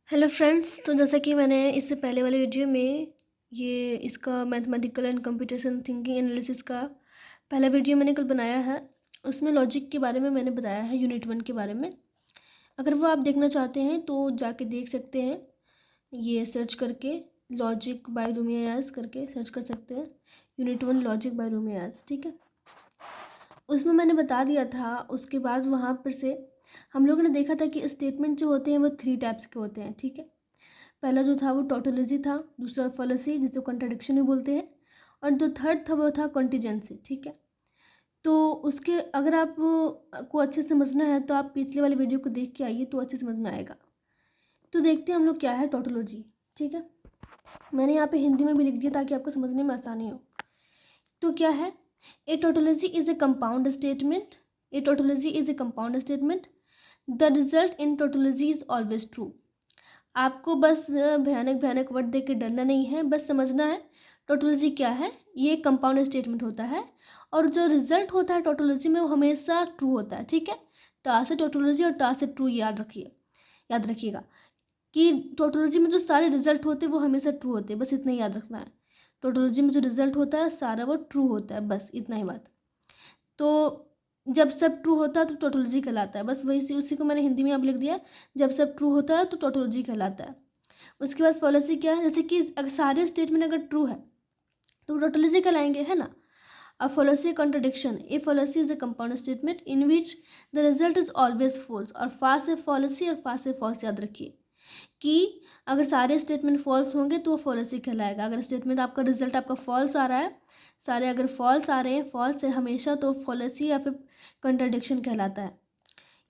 Hello friends, तो जैसा कि मैंने इससे पहले वाले वीडियो में ये इसका mathematical and computation thinking analysis का पहला वीडियो मैंने कल बनाया है। उसमें लॉजिक के बारे में मैंने बताया है, यूनिट 1 के बारे में। अगर वो आप देखना चाहते हैं तो जाके देख सकते हैं, ये सर्च करके लॉजिक बाय रूमी अयाज करके सर्च कर सकते हैं, unit 1 logic bye Rumi Ayaz. ठीक है, उसमें मैंने बता दिया था। उसके बाद वहाँ पर से हम लोगों ने देखा था कि स्टेटमेंट जो होते हैं वो 3 टाइप्स के होते हैं। ठीक है, पहला जो था वो टोटोलॉजी था, दूसरा फॉलेसी जिसे कॉन्ट्रडिक्शन भी बोलते हैं, और जो थर्ड था वो था कॉन्टीजेंसी। ठीक है, तो उसके अगर आप को अच्छे से समझना है तो आप पिछले वाले वीडियो को देख के आइए तो अच्छे समझ में आएगा। तो देखते हैं हम लोग क्या है टोटोलॉजी। ठीक है, मैंने यहाँ पे हिंदी में भी लिख दिया ताकि आपको समझने में आसानी हो। तो क्या है, a tautology is a compound statement. A tautology is a compound statement. The result in tautology is always true. आपको बस भयानक भयानक वर्ड देख के डरना नहीं है, बस समझना है टोटोलॉजी क्या है। ये कंपाउंड स्टेटमेंट होता है और जो रिजल्ट होता है टोटोलॉजी में वो हमेशा ट्रू होता है। ठीक है, टा से टोटोलॉजी और टा से ट्रू याद रखिएगा कि टोटोलॉजी में जो सारे रिजल्ट होते हैं वो हमेशा ट्रू होते हैं, बस इतना ही याद रखना है। टोटोलॉजी में जो रिजल्ट होता है सारा वो ट्रू होता है, बस इतना ही बात। तो जब सब ट्रू होता है तो टोटोलॉजी कहलाता है, बस वही उसी को मैंने हिंदी में अब लिख दिया। जब सब ट्रू होता है तो टोटोलॉजी कहलाता है। उसके बाद फॉलेसी क्या है, जैसे कि अगर सारे स्टेटमेंट अगर ट्रू है तो टोटोलॉजी कहलाएंगे, है ना। अब fallacy contradiction, a fallacy is a compound statement in which the result is always false. और फा से फॉलेसी और फा से फॉल्स याद रखिए कि अगर सारे स्टेटमेंट फॉल्स होंगे तो वो फॉलेसी कहलाएगा। अगर स्टेटमेंट आपका रिजल्ट आपका फॉल्स आ रहा है, सारे अगर फॉल्स आ रहे हैं, फॉल्स है हमेशा, तो फॉलेसी या फिर कंट्राडिक्शन कहलाता है।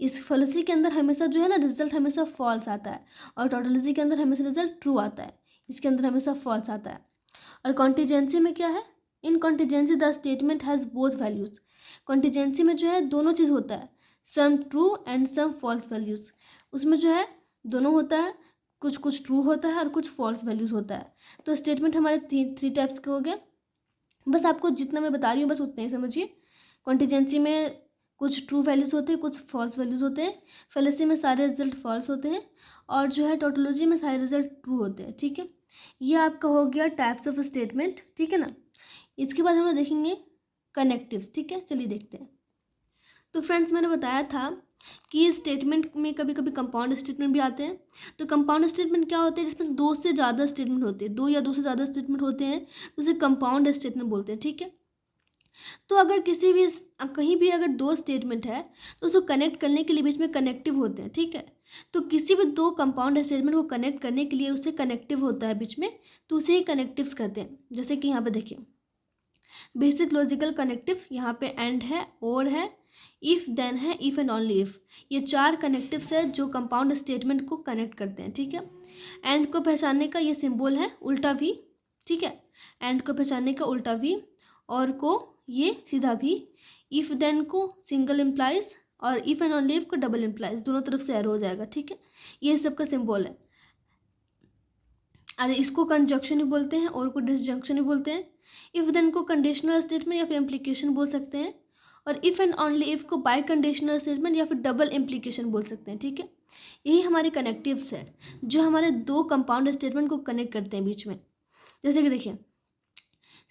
इस फॉलेसी के अंदर हमेशा जो है ना रिजल्ट हमेशा फॉल्स आता है, और टोटोलॉजी के अंदर हमेशा रिजल्ट ट्रू आता है, इसके अंदर हमेशा फॉल्स आता है। और कॉन्टीजेंसी में क्या है, in contingency the statement has both values. Contingency में जो है दोनों चीज़ होता है, some true and some false values. उसमें जो है दोनों होता है, कुछ कुछ ट्रू होता है और कुछ फॉल्स वैल्यूज़ होता है। तो स्टेटमेंट हमारे थ्री टाइप्स के हो गए। बस आपको जितना मैं बता रही हूँ बस उतना ही समझिए। कॉन्टीजेंसी में कुछ ट्रू वैल्यूज़ होते हैं, कुछ फॉल्स वैल्यूज़ होते हैं। फेलेसी में सारे रिजल्ट फॉल्स होते हैं, और जो है टोटोलॉजी में सारे रिजल्ट ट्रू होते हैं। ठीक है, ये आपका हो गया टाइप्स ऑफ स्टेटमेंट। ठीक है ना, इसके बाद हम लोग देखेंगे कनेक्टिव्स। ठीक है, चलिए देखते हैं। तो फ्रेंड्स, मैंने बताया था कि स्टेटमेंट में कभी कभी कंपाउंड स्टेटमेंट भी आते हैं। तो कंपाउंड स्टेटमेंट क्या होते हैं, जिसमें दो से ज़्यादा स्टेटमेंट होते हैं, दो या दो से ज़्यादा स्टेटमेंट होते हैं, तो उसे कंपाउंड स्टेटमेंट बोलते हैं। ठीक है, तो अगर किसी भी कहीं भी अगर दो स्टेटमेंट है तो उसको कनेक्ट करने के लिए बीच में कनेक्टिव होते हैं। ठीक है, तो किसी भी दो कंपाउंड स्टेटमेंट को कनेक्ट करने के लिए उसे कनेक्टिव होता है बीच में, तो उसे ही कनेक्टिव्स कहते हैं। जैसे कि यहाँ पे देखिए, बेसिक लॉजिकल कनेक्टिव, यहाँ पे एंड है, और है, इफ़ देन है, इफ़ एंड ओनली इफ़। ये चार कनेक्टिव्स है जो कंपाउंड स्टेटमेंट को कनेक्ट करते हैं। ठीक है, एंड को पहचानने का ये सिंबल है उल्टा वी। ठीक है, एंड को पहचानने का उल्टा वी, और को ये सीधा भी, इफ़ देन को सिंगल इम्प्लाइज, और इफ़ एंड ओनली इफ को डबल इम्प्लाइज, दोनों तरफ से एरो हो जाएगा। ठीक है, ये सबका सिंबल है। अरे इसको कंजक्शन भी बोलते हैं और को डिसजंक्शन भी बोलते हैं। इफ़ देन को कंडीशनल स्टेटमेंट या फिर इम्प्लीकेशन बोल सकते हैं, और इफ़ एंड ओनली इफ को बाय कंडीशनल स्टेटमेंट या फिर डबल इम्प्लीकेशन बोल सकते हैं। ठीक है, यही हमारे कनेक्टिव्स है जो हमारे दो कंपाउंड स्टेटमेंट को कनेक्ट करते हैं बीच में। जैसे कि देखिए,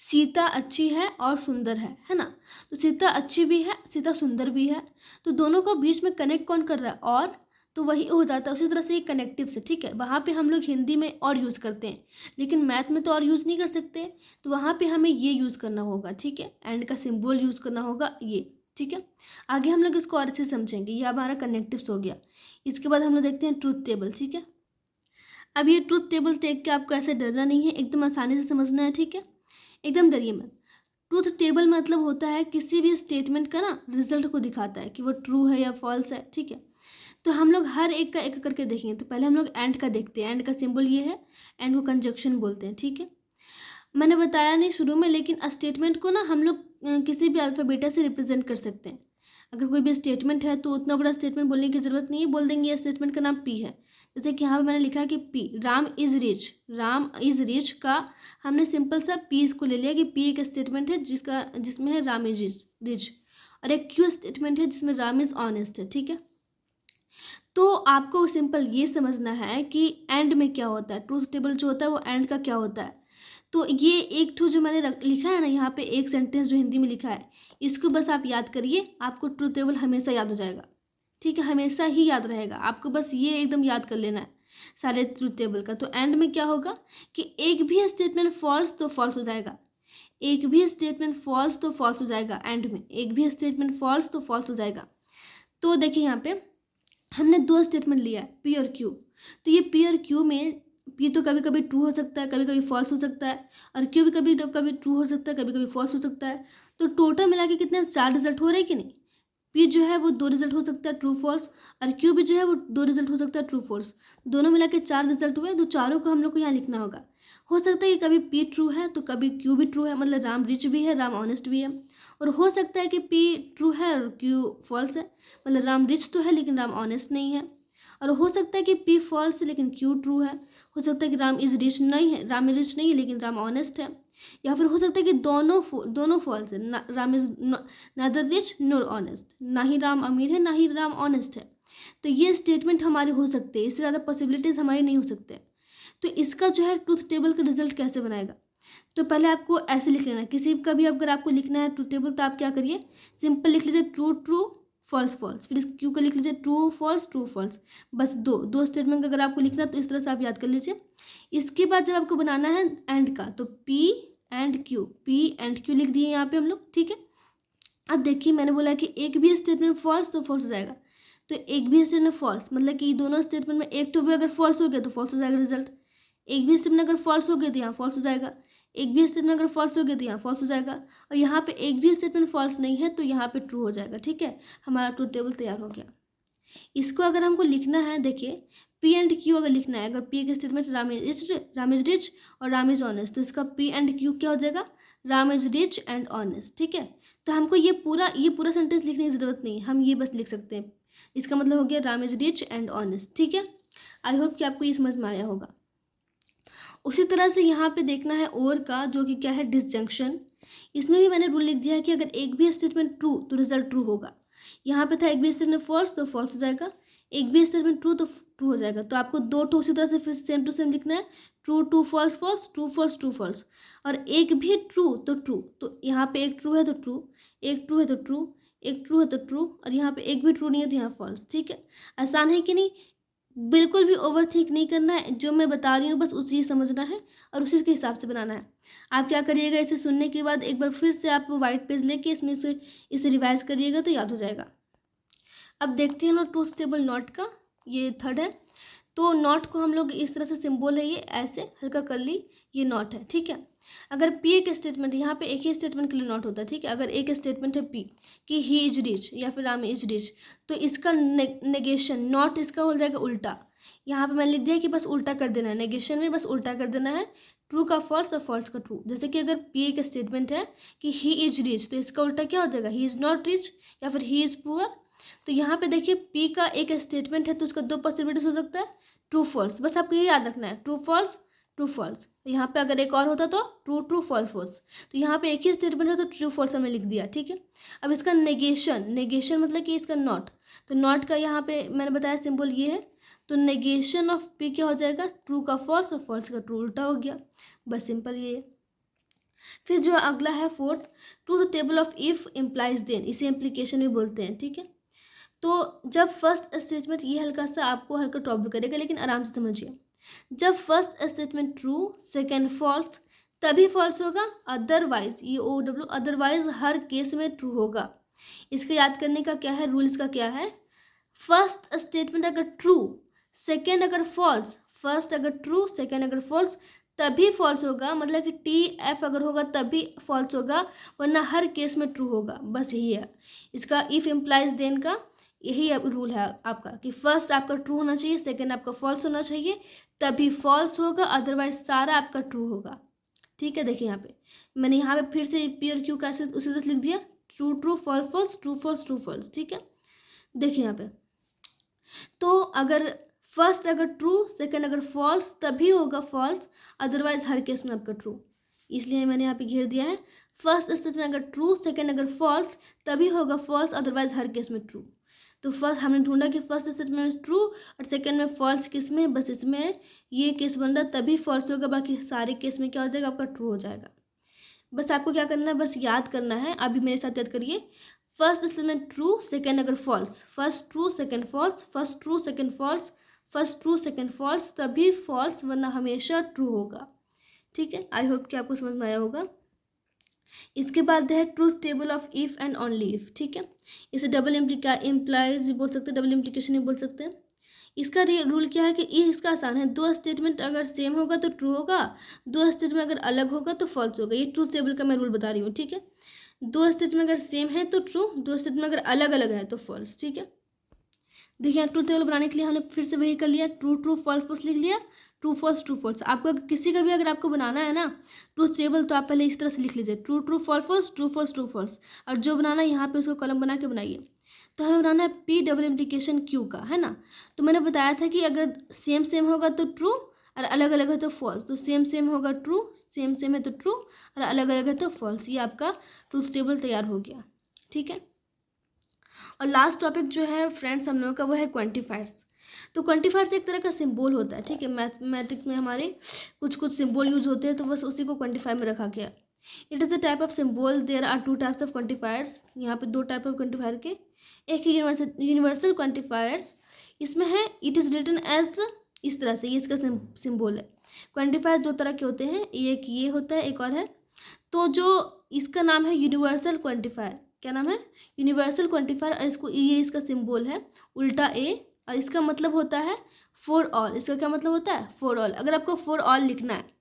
सीता अच्छी है और सुंदर है ना। तो सीता अच्छी भी है, सीता सुंदर भी है, तो दोनों को बीच में कनेक्ट कौन कर रहा है, और, तो वही हो जाता है। उसी तरह से ये कनेक्टिव से, ठीक है, वहाँ पे हम लोग हिंदी में और यूज़ करते हैं, लेकिन मैथ में तो और यूज़ नहीं कर सकते, तो वहाँ पे हमें ये यूज़ करना होगा। ठीक है, एंड का सिंबल यूज़ करना होगा ये। ठीक है, आगे हम लोग इसको और अच्छे से समझेंगे। ये हमारा कनेक्टिव्स हो गया। इसके बाद हम लोग देखते हैं ट्रूथ टेबल। ठीक है, अब ये ट्रूथ टेबल देख के आपको ऐसे डरना नहीं है, एकदम आसानी से समझना है। ठीक है, एकदम डरिए मत। ट्रूथ टेबल मतलब होता है किसी भी स्टेटमेंट का ना रिजल्ट को दिखाता है कि वो ट्रू है या फॉल्स है। ठीक है, तो हम लोग हर एक का एक करके देखेंगे। तो पहले हम लोग एंड का देखते हैं। एंड का सिंबल ये है, एंड को कंजक्शन बोलते हैं। ठीक है, मैंने बताया नहीं शुरू में, लेकिन स्टेटमेंट को ना हम लोग किसी भी अल्फ़ाबेटा से रिप्रेजेंट कर सकते हैं। अगर कोई भी स्टेटमेंट है तो उतना बड़ा स्टेटमेंट बोलने की ज़रूरत नहीं है, बोल देंगे ये स्टेटमेंट का नाम पी है। जैसे कि यहाँ पे मैंने लिखा है कि P, Ram is rich. Ram is rich का हमने सिंपल सा पी इसको ले लिया कि पी एक स्टेटमेंट है जिसमें है राम इज रिच, और एक क्यू स्टेटमेंट है जिसमें राम इज़ ऑनेस्ट है। ठीक है, तो आपको सिंपल ये समझना है कि एंड में क्या होता है, ट्रूथ टेबल जो होता है वो एंड का क्या होता है। तो ये एक ठो जो मैंने लिखा है ना यहाँ पे, एक सेंटेंस जो हिंदी में लिखा है, इसको बस आप याद करिए, आपको ट्रूथ टेबल हमेशा याद हो जाएगा। ठीक है, हमेशा ही याद रहेगा, आपको बस ये एकदम याद कर लेना है सारे ट्रूथ टेबल का। तो एंड में क्या होगा कि एक भी स्टेटमेंट फॉल्स तो फॉल्स हो जाएगा, एक भी स्टेटमेंट फॉल्स तो फॉल्स हो जाएगा, एंड में एक भी स्टेटमेंट फॉल्स तो फॉल्स हो जाएगा। तो देखिए यहाँ पे हमने दो स्टेटमेंट लिया है, पी और क्यू। तो ये पी और क्यू में पी तो कभी कभी ट्रू हो सकता है, कभी कभी फॉल्स हो सकता है, और क्यू भी कभी कभी ट्रू हो सकता है, कभी कभी फॉल्स हो सकता है। तो टोटल मिला के कितने 4 रिजल्ट हो रहे हैं कि नहीं। पी जो है वो 2 रिजल्ट हो सकता है ट्रू फॉल्स, और क्यू भी जो है वो 2 रिजल्ट हो सकता है ट्रू फॉल्स। दोनों मिला के 4 रिजल्ट हुए, तो चारों को हम लोग को यहाँ लिखना होगा। हो सकता है कि कभी पी ट्रू है तो कभी क्यू भी ट्रू है, मतलब राम रिच भी है, राम ऑनेस्ट भी है। और हो सकता है कि पी ट्रू है और क्यू फॉल्स है, मतलब राम रिच तो है लेकिन राम ऑनेस्ट नहीं है। और हो सकता है कि पी फॉल्स है लेकिन क्यू ट्रू है। हो सकता है कि राम इज रिच नहीं है, राम रिच नहीं है लेकिन राम ऑनेस्ट है। या फिर हो सकता है कि दोनों फॉल्स है, Ram is neither rich nor honest, ना ही राम अमीर है ना ही राम ऑनेस्ट है। तो ये स्टेटमेंट हमारे हो सकते हैं, इससे ज़्यादा पॉसिबिलिटीज़ हमारी नहीं हो सकते। तो इसका जो है ट्रूथ टेबल का रिजल्ट कैसे बनाएगा, तो पहले आपको ऐसे लिख लेना है। किसी का भी अगर आपको लिखना है ट्रूथ टेबल तो आप क्या करिए, सिंपल लिख लीजिए ट्रू ट्रू फॉल्स फॉल्स, फिर इस क्यू का लिख लीजिए ट्रू फॉल्स। बस दो दो स्टेटमेंट का अगर आपको लिखना है तो इस तरह से आप याद कर लीजिए। इसके बाद जब आपको बनाना है एंड का, तो पी एंड क्यू लिख दिए यहाँ पे हम लोग। ठीक है, अब देखिए मैंने बोला कि एक भी स्टेटमेंट फॉल्स तो फॉल्स हो जाएगा। तो एक भी स्टेटमेंट फॉल्स मतलब कि दोनों स्टेटमेंट में एक तो भी अगर फॉल्स हो गया तो फॉल्स हो जाएगा रिजल्ट। एक भी स्टेटमेंट अगर फॉल्स हो गया तो यहाँ फॉल्स हो जाएगा, एक भी स्टेटमेंट अगर फॉल्स हो गया तो यहाँ फॉल्स हो जाएगा, और यहाँ पे एक भी स्टेटमेंट फॉल्स नहीं है तो यहाँ पे ट्रू हो जाएगा। ठीक है, हमारा ट्रूथ टेबल तैयार हो गया। इसको अगर हमको लिखना है, देखिए पी एंड क्यू अगर लिखना है, अगर पी का स्टेटमेंट राम इज रिच और राम इज ऑनेस्ट, तो इसका पी एंड क्यू क्या हो जाएगा, Ram is rich and honest. ठीक है, तो हमको ये पूरा सेंटेंस लिखने की ज़रूरत नहीं है, हम ये बस लिख सकते हैं। इसका मतलब हो गया Ram is rich and honest. ठीक है, आई होप कि आपको ये समझ में आया होगा। उसी तरह से यहाँ पे देखना है और का, जो कि क्या है डिसजंक्शन। इसमें भी मैंने रूल लिख दिया है कि अगर एक भी स्टेटमेंट ट्रू तो रिजल्ट ट्रू होगा। यहाँ पे था एक भी स्टेटमेंट फॉल्स तो फॉल्स हो जाएगा, एक भी स्टेटमेंट ट्रू तो ट्रू हो जाएगा। तो आपको दो ठो उसी तरह से फिर सेम टू सेम लिखना है, true two false false, true false true false. और एक भी ट्रू तो ट्रू, तो यहाँ पे एक ट्रू है तो ट्रू, एक ट्रू है तो ट्रू, एक ट्रू है तो ट्रू, और यहाँ पे एक भी ट्रू नहीं है तो यहाँ फॉल्स। ठीक है, आसान है कि नहीं। बिल्कुल भी ओवर थिंक नहीं करना है, जो मैं बता रही हूँ बस उसी समझना है और उसी के हिसाब से बनाना है। आप क्या करिएगा, इसे सुनने के बाद एक बार फिर से आप वाइट पेज लेके इसमें से इसे रिवाइज करिएगा तो याद हो जाएगा। अब देखते हैं हम लोग ट्रूथ टेबल नॉट का, ये थर्ड है। तो नॉट को हम लोग इस तरह से सिंबल है, ये ऐसे हल्का कर ली, ये नॉट है। ठीक है, अगर पी एक स्टेटमेंट, यहाँ पे एक ही स्टेटमेंट के लिए नॉट होता है। ठीक है, अगर एक स्टेटमेंट है पी कि ही इज रिच या फिर राम इज रिच, तो इसका नेगेशन नॉट इसका हो जाएगा उल्टा। यहाँ पे मैंने लिख दिया कि बस उल्टा कर देना है, नेगेशन में बस उल्टा कर देना है, ट्रू का फॉल्स और फॉल्स का ट्रू। जैसे कि अगर पी एक स्टेटमेंट है कि ही इज रिच, तो इसका उल्टा क्या हो जाएगा, ही इज़ नॉट रिच या फिर ही इज़ पुअर। तो यहाँ पे देखिए पी का एक स्टेटमेंट है तो उसका दो पॉसिबिलिटीज हो सकता है, ट्रू फॉल्स। बस आपको ये याद रखना है, ट्रू फॉल्स ट्रू फॉल्स। यहाँ पे अगर एक और होता तो ट्रू ट्रू फॉल्स फॉल्स। तो यहाँ पे एक ही स्टेटमेंट है तो ट्रू फॉल्स हमने लिख दिया। ठीक है, अब इसका नेगेशन मतलब कि इसका नॉट, तो नॉट का यहाँ पे मैंने बताया सिंबल ये है। तो नेगेशन ऑफ पी क्या हो जाएगा, ट्रू का फॉल्स और फॉल्स का ट्रू, उल्टा हो गया। बस सिंपल ये है। फिर जो अगला है fourth, truth table of if implies then, इसे इम्प्लीकेशन भी बोलते हैं। ठीक है, तो जब फर्स्ट स्टेटमेंट, ये हल्का सा आपको हल्का ट्रबल करेगा लेकिन आराम से समझिए। जब first statement true second false तभी फॉल्स होगा, अदरवाइज, ये OW, अदरवाइज हर केस में ट्रू होगा। इसका याद करने का क्या है रूल, इसका क्या है, फर्स्ट स्टेटमेंट अगर ट्रू सेकेंड अगर फॉल्स, फर्स्ट अगर ट्रू सेकेंड अगर फॉल्स तभी फॉल्स होगा, मतलब कि TF अगर होगा तभी फॉल्स होगा, वरना हर केस में ट्रू होगा। बस यही है इसका इफ इम्प्लाइज देन का, यही रूल है आपका कि फर्स्ट आपका ट्रू होना चाहिए, सेकंड आपका फॉल्स होना चाहिए, तभी फॉल्स होगा, अदरवाइज सारा आपका ट्रू होगा। ठीक है, देखिए यहाँ पे मैंने यहाँ पे फिर से पी और क्यू का उसी तरह लिख दिया, true true false false, true false true false. ठीक है, देखिए यहाँ पे, तो अगर फर्स्ट अगर ट्रू सेकंड अगर फॉल्स तभी होगा फॉल्स, अदरवाइज हर केस में आपका ट्रू। इसलिए मैंने यहाँ पे घेर दिया है, फर्स्ट स्टेटमेंट अगर ट्रू सेकंड अगर फॉल्स तभी होगा फॉल्स, अदरवाइज हर केस में ट्रू। तो फर्स्ट हमने ढूंढा कि फर्स्ट स्टेटमेंट में ट्रू और सेकंड में फॉल्स, किस में, बस इसमें ये केस बन रहा तभी फॉल्स होगा, बाकी सारे केस में क्या हो जाएगा, आपका ट्रू हो जाएगा। बस आपको क्या करना है, बस याद करना है। अभी मेरे साथ याद करिए, फर्स्ट स्टेटमेंट ट्रू, सेकंड अगर false, first true second false, first true second false, first true second false, तभी फॉल्स, वरना हमेशा ट्रू होगा। ठीक है, आई होप कि आपको समझ में आया होगा। इसके बाद है truth table of if and only if. ठीक है, इसे डबल इम्प्लाइज बोल सकते हैं, डबल इम्प्लीकेशन भी बोल सकते हैं। इसका रूल क्या है कि इसका आसान है, दो स्टेटमेंट अगर सेम होगा तो ट्रू होगा, दो स्टेटमेंट अगर अलग होगा तो फॉल्स होगा। ये ट्रूथ टेबल का मैं रूल बता रही हूँ। ठीक है, दो स्टेटमेंट अगर सेम है तो ट्रू, दो स्टेटमेंट अगर अलग अलग है तो फॉल्स। ठीक है, देखिए ट्रूथ टेबल बनाने के लिए हमने फिर से वही कर लिया, ट्रू ट्रू फॉल्स फॉल्स लिख लिया, ट्रू फॉल्स ट्रू फॉल्स। आपको किसी का भी अगर आपको बनाना है ना ट्रूथ टेबल, तो आप पहले इस तरह से लिख लीजिए, true true false false, true false true false, और जो बनाना है यहाँ पे उसको कॉलम बना के बनाइए। तो हमें बनाना है पी डबल इम्प्लीकेशन क्यू का, है ना। तो मैंने बताया था कि अगर सेम सेम होगा तो ट्रू और अलग अलग है तो फॉल्स। तो सेम सेम होगा ट्रू, सेम सेम है तो ट्रू, और अलग अलग है तो फॉल्स। ये आपका ट्रूथ टेबल तैयार हो गया। ठीक है, और लास्ट टॉपिक जो है फ्रेंड्स हम लोगों का वो है क्वांटिफायर्स। तो क्वांटिफायर्स एक तरह का सिंबल होता है। ठीक है, मैथमेटिक्स में हमारे कुछ कुछ सिंबल यूज होते हैं, तो बस उसी को क्वांटिफायर में रखा गया। It is a type of symbol, there are two types of quantifiers. यहाँ पे दो टाइप ऑफ क्वांटिफायर के, एक यूनिवर्सल क्वांटिफायर्स, इसमें है इट इज़ रिटन एज, इस तरह से ये इसका सिंबल है। क्वांटिफायर दो तरह के होते हैं, एक ये होता है, एक और है। तो जो इसका नाम है यूनिवर्सल क्वांटिफायर, क्या नाम है, यूनिवर्सल क्वांटिफायर, और इसको ये इसका सिंबल है उल्टा ए, और इसका मतलब होता है फॉर ऑल। इसका क्या मतलब होता है, फॉर ऑल। अगर आपको फॉर ऑल लिखना है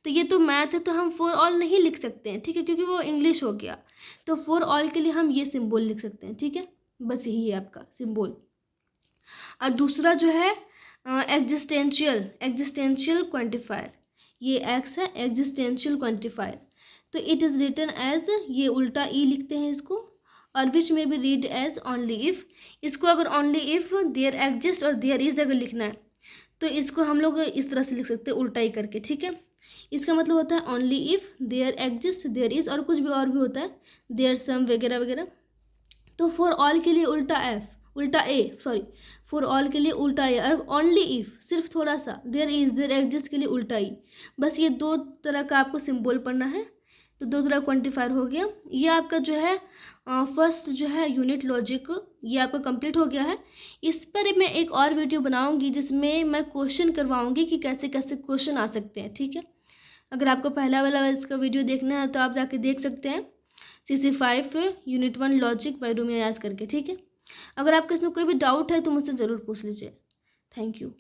तो ये तो मैथ है, तो हम फॉर ऑल नहीं लिख सकते हैं। ठीक है, क्योंकि वो इंग्लिश हो गया। तो फॉर ऑल के लिए हम ये सिंबल लिख सकते हैं। ठीक है, बस यही है आपका सिंबल। और दूसरा जो है एग्जिस्टेंशियल क्वांटिफायर, ये एक्स है, एग्जिस्टेंशियल क्वांटिफायर। तो इट इज़ रिटन एज, ये उल्टा ई लिखते हैं इसको, और which may be read as only if. इसको अगर ओनली इफ़ देयर एग्जिस्ट और देयर इज़ अगर लिखना है तो इसको हम लोग इस तरह से लिख सकते हैं, उल्टा ही करके। ठीक है, इसका मतलब होता है only if there exist there is, और कुछ भी और भी होता है, देयर सम वगैरह वगैरह। तो फॉर ऑल के लिए उल्टा एफ, उल्टा ए, सॉरी, फॉर ऑल के लिए उल्टा ए, और ओनली इफ़ सिर्फ थोड़ा सा, देयर इज़ देयर एग्जिस्ट के लिए उल्टा ई। बस ये दो तरह का आपको सिंबल पढ़ना है। तो दो तरह क्वांटिफायर हो गया। ये आपका जो है फर्स्ट जो है यूनिट लॉजिक, ये आपका कंप्लीट हो गया है। इस पर मैं एक और वीडियो बनाऊंगी जिसमें मैं क्वेश्चन करवाऊंगी कि कैसे कैसे क्वेश्चन आ सकते हैं। ठीक है, अगर आपको पहला वाला इसका वीडियो देखना है तो आप जाके देख सकते हैं, CC5 unit 1 logic bye Rumi Ayaz करके। ठीक है, अगर आपको इसमें कोई भी डाउट है तो मुझसे ज़रूर पूछ लीजिए। Thank you.